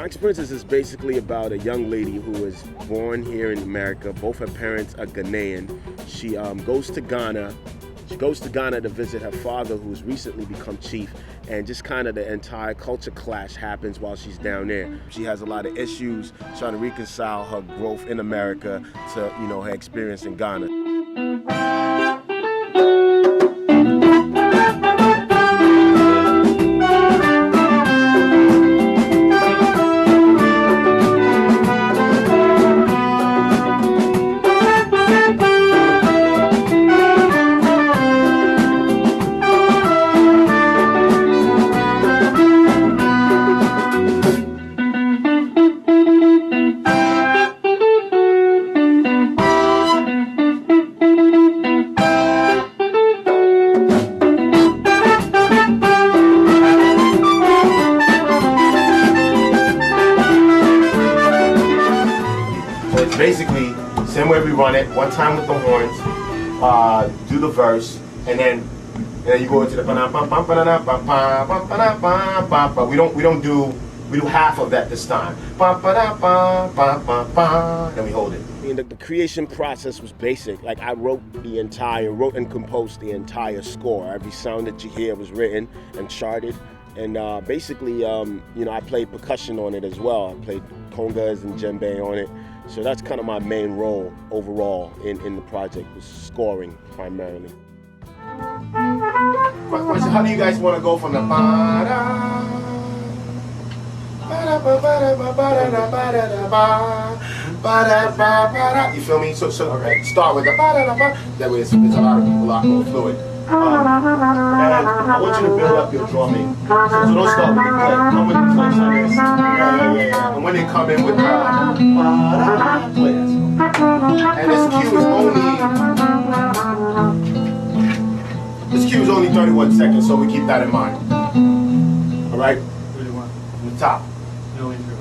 Bronx Princess is basically about a young lady who was born here in America. Both her parents are Ghanaian. She goes to Ghana. She goes to Ghana to visit her father, who's recently become chief, and just kind of the entire culture clash happens while she's down there. She has a lot of issues trying to reconcile her growth in America to, her experience in Ghana. Basically, same way we run it, one time with the horns, do the verse, and then you go into the we do half of that this time. Then we hold it. The creation process was basic. Like I wrote and composed the entire score. Every sound that you hear was written and charted. And basically, I played percussion on it as well. I played congas and djembe on it. So that's kind of my main role overall in the project, was scoring primarily. Question, how do you guys want to go from the you feel me? So start with the that way it's a lot more fluid. And I want you to build up your drumming. So don't start with the play. Come with the flex on this. Yeah. And when they come in with play this. And this cue is only 31 seconds, so we keep that in mind. All right? From the top. No intro.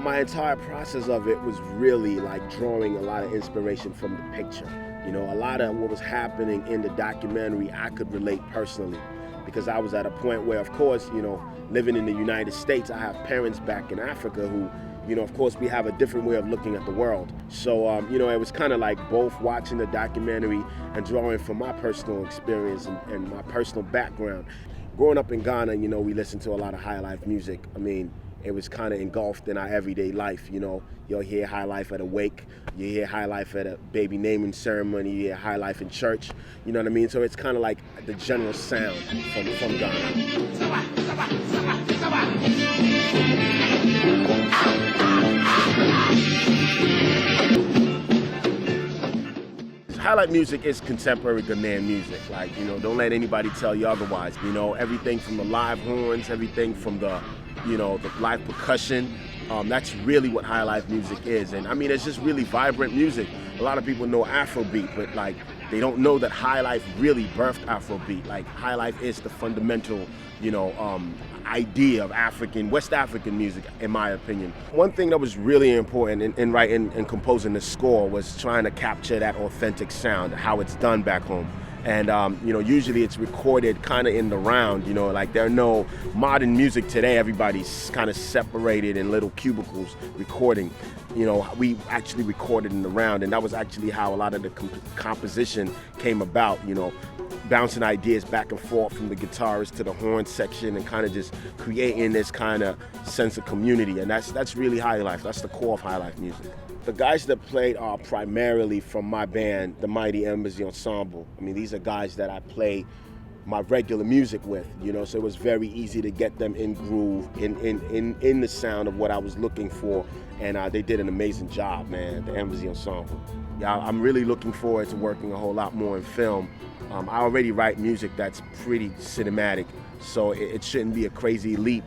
My entire process of it was really like drawing a lot of inspiration from the picture. A lot of what was happening in the documentary I could relate personally, because I was at a point where, of course, living in the United States, I have parents back in Africa who, of course, we have a different way of looking at the world. So, it was kind of like both watching the documentary and drawing from my personal experience and my personal background. Growing up in Ghana, we listened to a lot of Highlife music. I mean, it was kind of engulfed in our everyday life. You'll hear Highlife at a wake, you hear Highlife at a baby naming ceremony, you hear Highlife in church, you know what I mean? So it's kind of like the general sound from Ghana. Highlife music is contemporary Ghanaian music. Like, don't let anybody tell you otherwise. Everything from the live horns, everything from the live percussion. That's really what Highlife music is. And I mean, it's just really vibrant music. A lot of people know Afrobeat, but like, they don't know that Highlife really birthed Afrobeat. Like, Highlife is the fundamental, idea of West African music, in my opinion. One thing that was really important in writing and composing the score was trying to capture that authentic sound, how it's done back home. And, usually it's recorded kind of in the round, like there are no modern music today. Everybody's kind of separated in little cubicles recording. We actually recorded in the round, and that was actually how a lot of the composition came about, bouncing ideas back and forth from the guitarist to the horn section and kind of just creating this kind of sense of community. And that's really Highlife. That's the core of Highlife music. The guys that played are primarily from my band, the Mighty Embassy Ensemble. I mean, these are guys that I play my regular music with, so it was very easy to get them in groove, in the sound of what I was looking for, and they did an amazing job, man, the Embassy Ensemble. Yeah, I'm really looking forward to working a whole lot more in film. I already write music that's pretty cinematic, so it shouldn't be a crazy leap